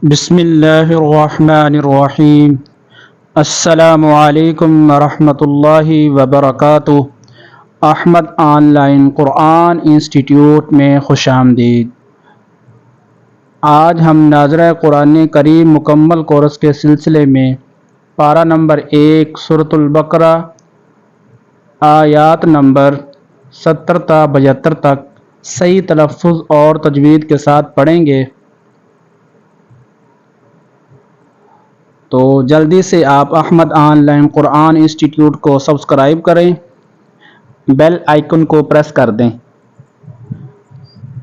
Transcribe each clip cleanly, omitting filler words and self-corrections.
बिस्मिल्लाहिर्रहमानिर्रहीम। अस्सलामु अलैकुम वरहमतुल्लाहि वबरकातुहू। अहमद ऑनलाइन कुरान इंस्टीट्यूट में खुशामदीद। आज हम नाज़रा कुरान करीम मुकम्मल कोर्स के सिलसिले में पारा नंबर 1 सूरतुल बकरा आयात नंबर 70 ता 72 तक सही तलफ़्फ़ुज़ और तजवीद के साथ पढ़ेंगे। तो जल्दी से आप अहमद ऑनलाइन कुरान इंस्टीट्यूट को सब्सक्राइब करें, बेल आइकन को प्रेस कर दें।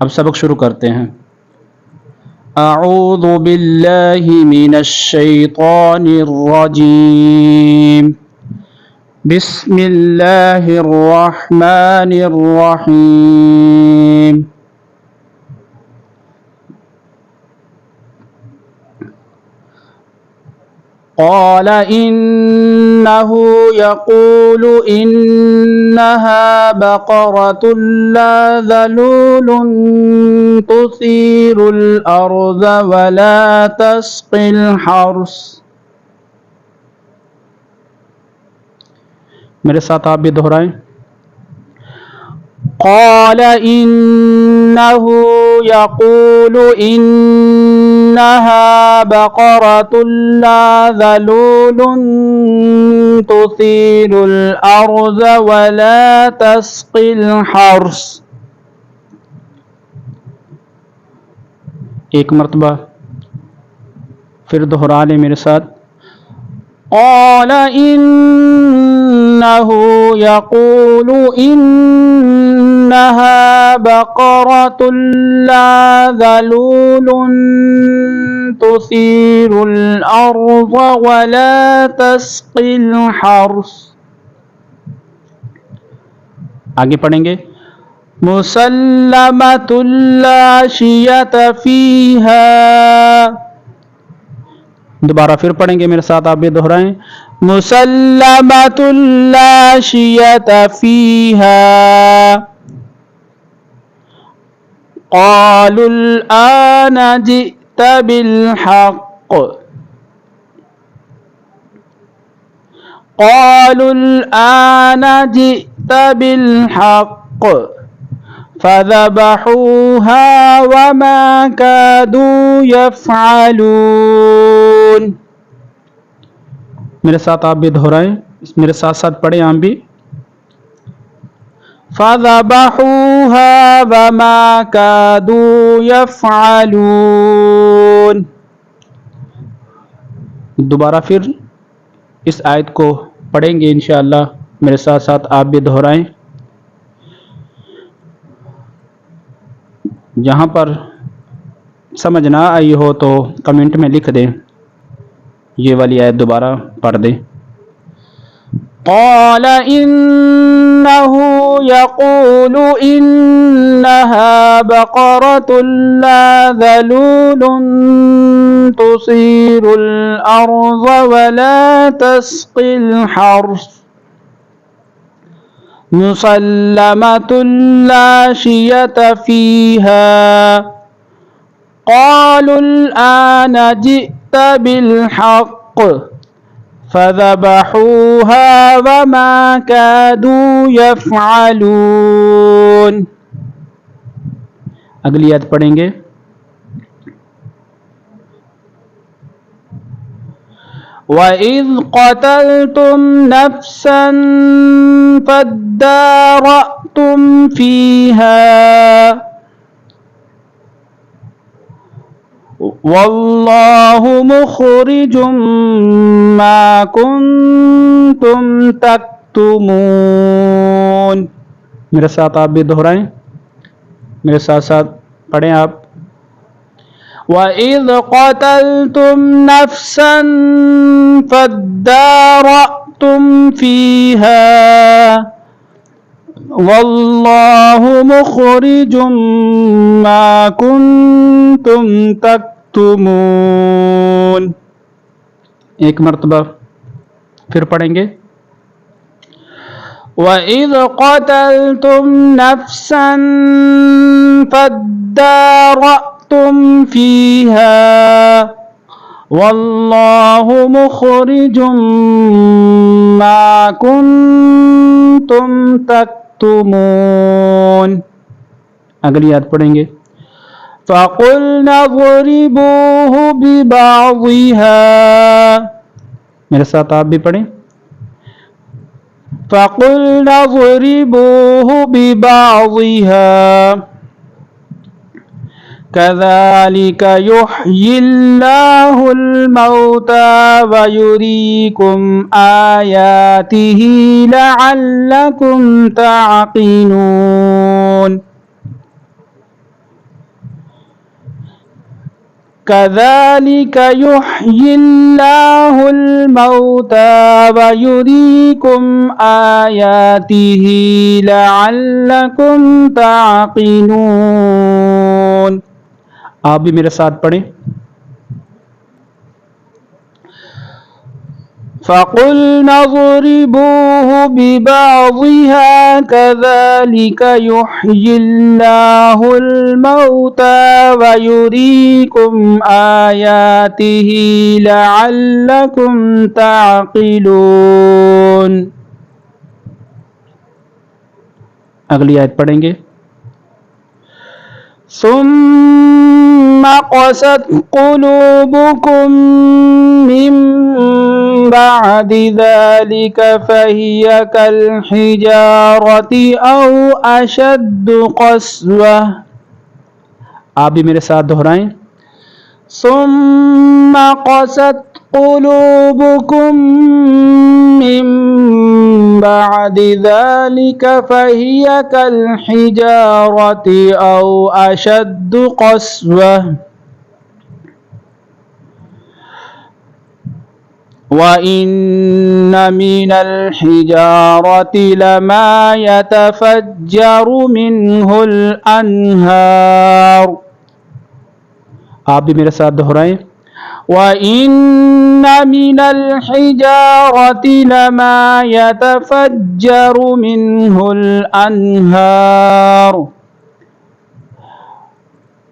अब सबक शुरू करते हैं। अऊज़ु बिल्लाहि मिनश शैतानिर रजीम। बिस्मिल्लाहिर रहमानिर रहीम। क़ाल इन्नहु यक़ूलु इन्नहा बक़रतुन ला ज़लूलुन तुसीरुल अर्ज़ वला तस्क़िल हर्स। मेरे साथ आप भी दोहराएं। क़ाल इन्नहु यक़ूलु इन्नहा बक़रतुन ला ज़लूलुन तुसीरुल अर्ज़ वला तस्क़िल हर्स। एक मरतबा फिर दोहरा लें मेरे साथ। क़ाल इन्नहु यक़ूलु इन्नहा बक़रतुन ला ज़लूलुन तुसीरुल अर्ज़ वला तस्क़िल हर्स। आगे पढ़ेंगे। मुसल्लमतुन ला शियत फ़ीहा। दोबारा फिर पढ़ेंगे मेरे साथ, आप भी दोहराएं। मुसल्लमतुन ला शियत फ़ीहा। क़ालुल आन जि'त बिल हक़्क़। क़ालुल आन जि'त बिल हक़्क़ फ़ज़बहूहा वमा कादू यफ़अलून। मेरे साथ आप भी दोहराएं, मेरे साथ साथ पढ़ें आप भी। फ़ज़बहूहा वमा कादू यफ़अलून। दोबारा फिर इस आयत को पढ़ेंगे इंशाअल्लाह। मेरे साथ साथ आप भी दोहराएं। जहाँ पर समझ ना आई हो तो कमेंट में लिख दें। ये वाली आयत दोबारा पढ़ दें। क़ाल इन्नहु यक़ूलु इन्नहा बक़रतुन ला ज़लूलुन तुसीरुल अर्ज़ वला तस्क़िल हर्स। मुसल्लमतुन ला शियत फ़ीहा। क़ालुल आन जि'त बिल हक़्क़ फ़ज़बहूहा वमा कादू यफ़अलून। अगली आयत पढ़ेंगे। वइज़ क़तलतुम नफ़्सन फ़द्दारअतुम फ़ीहा वल्लाहु मुख़रिजुम मा कुन्तुम तक्तुमून। मेरे साथ आप भी दोहराएं, मेरे साथ साथ पढ़ें आप। वइज़ क़तलतुम नफ़्सन फ़द्दारअतुम फ़ीहा वल्लाहु मुख़रिजुम मा कुन्तुम तक्तुमून। एक मरतबा फिर पढ़ेंगे। वइज़ क़तलतुम नफ़्सन फ़द्दारअतुम फ़ीहा वल्लाहु मुखरिजुम मा कुंतुम तक्तुमून। अगली आयत पढ़ेंगे। फ़क़ुलना ज़रिबूहु बिबाज़िहा। मेरे साथ आप भी पढ़ें। फ़क़ुलना ज़रिबूहु बिबाज़िहा कज़ालिक युह्यिल्लाहुल मौता व युरीकुम आयातिही लअल्लकुम तअक़िलून। कज़ालिक युह्यिल्लाहुल मौता व युरीकुम आयातिही लअल्लकुम तअक़िलून। आप भी मेरे साथ पढ़ें। फ़क़ुलना ज़रिबूहु बिबाज़िहा कज़ालिक युह्यिल्लाहुल मौता व युरीकुम आयातिही लअल्लकुम तअक़िलून। अगली आयत पढ़ेंगे। सुम्मा क़सत क़ुलूबुकुम मिन बअदि ज़ालिक फ़हिय कल हिजारति औ अशद्दु क़स्वह। आप भी मेरे साथ दोहराएं। सुम्मा क़सत क़ुलूबुकुम मिन बअदि ज़ालिक फ़हिय कल हिजारति औ अशद्दु क़स्वह व इन्न मिनल हिजारति लमा यतफ़ज्जरु मिन्हुल अन्हार। आप भी मेरे साथ दोहराएं। व इन्न मिनल हिजारति लमा यतफ़ज्जरु मिन्हुल अन्हार।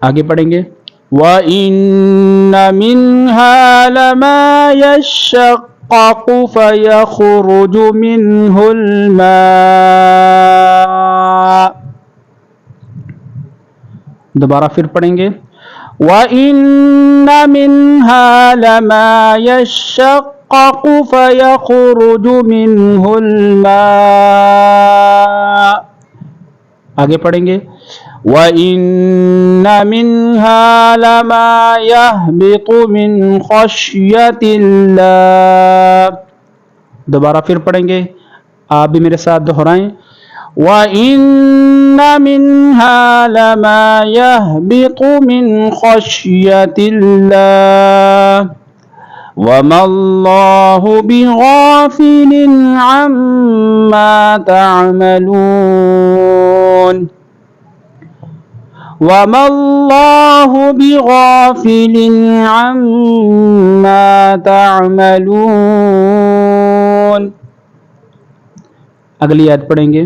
आगे पढ़ेंगे। व इन्न मिन्हा लमा यशक़्क़क़ु फ़यख़रुजु मिन्हुल मा। दोबारा फिर पढ़ेंगे। व इन्न मिन्हा लमा यशक़्क़क़ु फ़यख़रुजु मिन्हुल मा। आगे पढ़ेंगे। व इन्न मिन्हा लमा यहबितु मिन ख़श्यतिल्लाह। दोबारा फिर पढ़ेंगे। आप भी मेरे साथ दोहराएं। व इन्न मिन्हा लमा यहबितु मिन ख़श्यतिल्लाह वमल्लाहु बिग़ाफ़िलिन अम्मा तअमलून। वमल्लाहु बिग़ाफ़िलिन अम्मा तअमलून। अगली आयत पढ़ेंगे।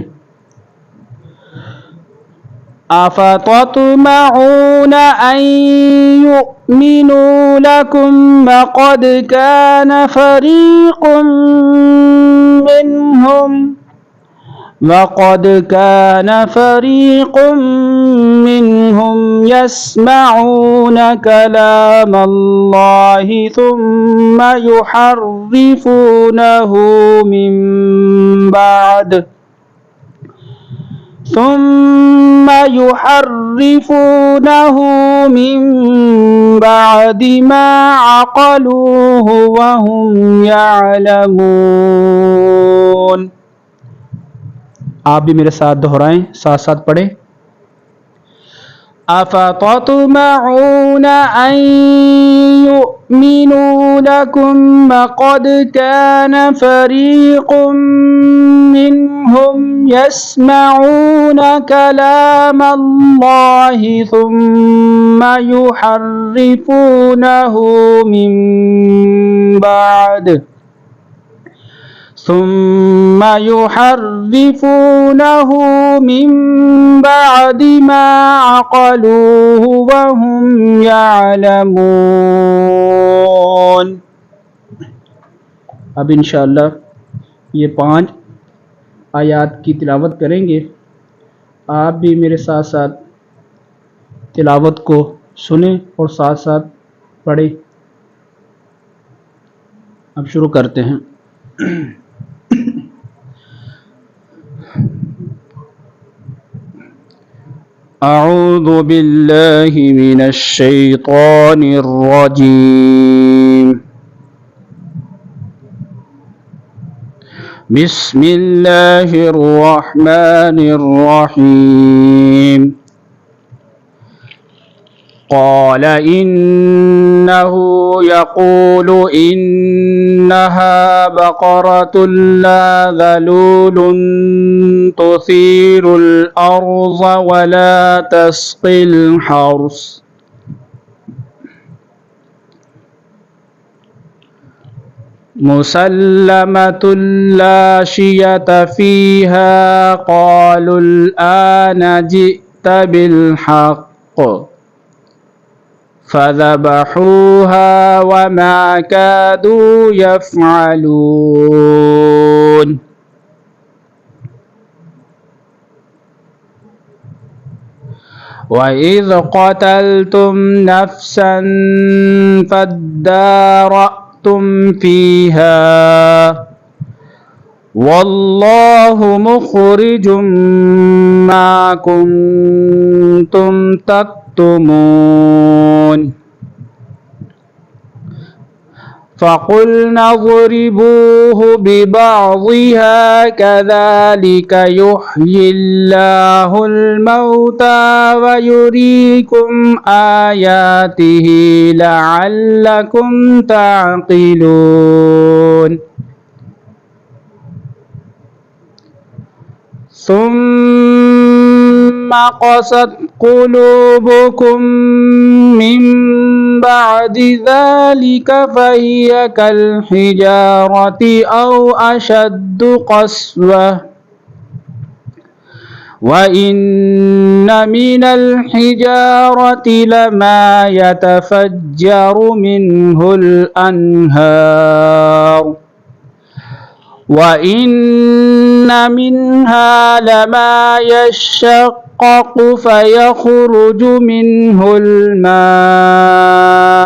अफ़तत्मऊन अन युमिनू लकुम वक़द कान फ़रीक़ुम मिन्हुम यस्मऊन कलामल्लाहि थुम्मा युहर्रिफ़ूनहु मिन बअद मा अक़लूहु वहुम यअलमून। आप भी मेरे साथ दोहराएं, साथ साथ पढ़ें। अफ़तत्मऊन अन युमिनू लकुम वक़द कान फ़रीक़ुम मिन्हुम यस्मऊन कलामल्लाहि थुम्मा युहर्रिफ़ूनहु मिन बअद मा अक़लूहु वहुम यअलमून। अब इंशाअल्लाह ये 5 आयात की तिलावत करेंगे। आप भी मेरे साथ साथ तिलावत को सुने और साथ साथ पढ़ें। अब शुरू करते हैं। अऊज़ु बिल्लाहि मिनश शैतानिर रजीम। बिस्मिल्लाहिर रहमानिर रहीम। क़ाल इन्नहु यक़ूलु इन्नहा बक़रतुन ला ज़लूलुन तुसीरुल अर्ज़ वला तस्क़िल हर्स मुसल्लमतुन ला शियत फ़ीहा क़ालुल आन जि'त बिल हक़्क़ फ़ज़बहूहा वमा कादू यफ़अलून। वइज़ क़तलतुम नफ़्सन फ़द्दारअतुम फ़ीहा वल्लाहु मुख़रिजुम मा कुन्तुम तक्तुमून। फ़क़ुल्ना ज़रिबूहु बिबअज़िहा कज़ालिक युह्यिल्लाहुल मौता वयुरीकुम आयातिहि लअल्लकुम तअक़िलून। सुम्मा क़सत क़ुलूबुकुम मिन बअदि ज़ालिक फ़हिय कल हिजारति औ अशद्दु क़स्वह व इन्न मिनल हिजारति लमा यतफ़ज्जरु मिन्हुल अन्हार व इन्न मिन्हा लमा यशक़्क़क़ु फ़यख़रुजु मिन्हुल माअ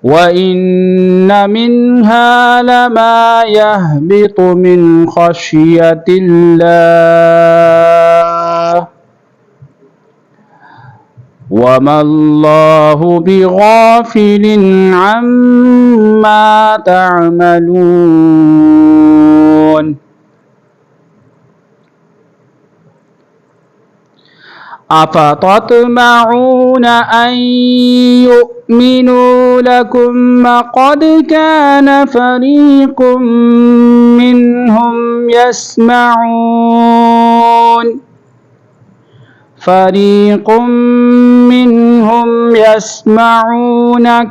व इन्न मिन्हा लमा यहबितु मिन ख़श्यतिल्लाह वमल्लाहु बिग़ाफ़िलिन अम्मा तअमलून। अफ़तत्मऊन अन युमिनू लकुम वक़द कान फ़रीक़ुम मिन्हुम यस्मऊन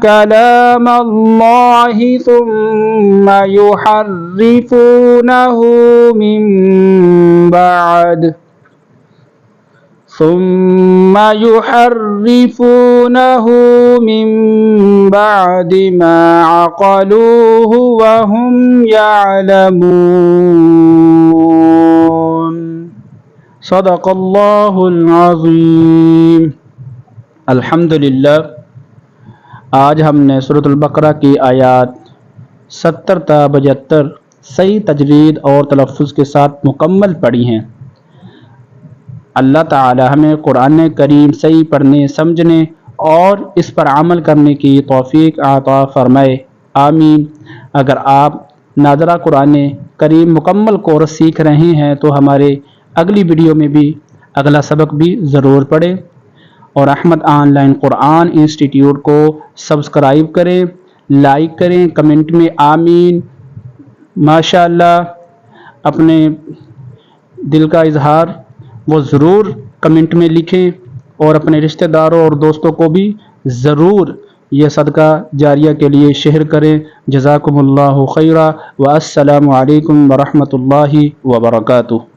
कलामल्लाहि थुम्मा युहर्रिफ़ूनहु मिन बअदि मा अक़लूहु वहुम यअलमून। सदक़ल्लाहुल अज़ीम। अल्हम्दुलिल्लाह। आज हमने सूरतुल बक़रा की आयात 70 ta 72 सही तजवीद और तलफ़्फ़ुज़ के साथ मुकम्मल पढ़ी हैं। अल्लाह ताला हमें कुरान करीम सही पढ़ने, समझने और इस पर अमल करने की तौफ़ीक़ अता फ़रमाए। आमीन। अगर आप नाज़रा कुरान करीम मुकम्मल कोर्स सीख रहे हैं तो हमारे अगली वीडियो में भी अगला सबक भी ज़रूर पढ़ें और अहमद ऑनलाइन कुरान इंस्टीट्यूट को सब्सक्राइब करें, लाइक करें, कमेंट में आमीन माशाअल्लाह अपने दिल का इजहार वो ज़रूर कमेंट में लिखें और अपने रिश्तेदारों और दोस्तों को भी ज़रूर यह सदका जारिया के लिए शेयर करें। जज़ाकुमुल्लाहु खैरा व अस्सलामु अलैकुम व रहमतुल्लाहि व बरकातुहू।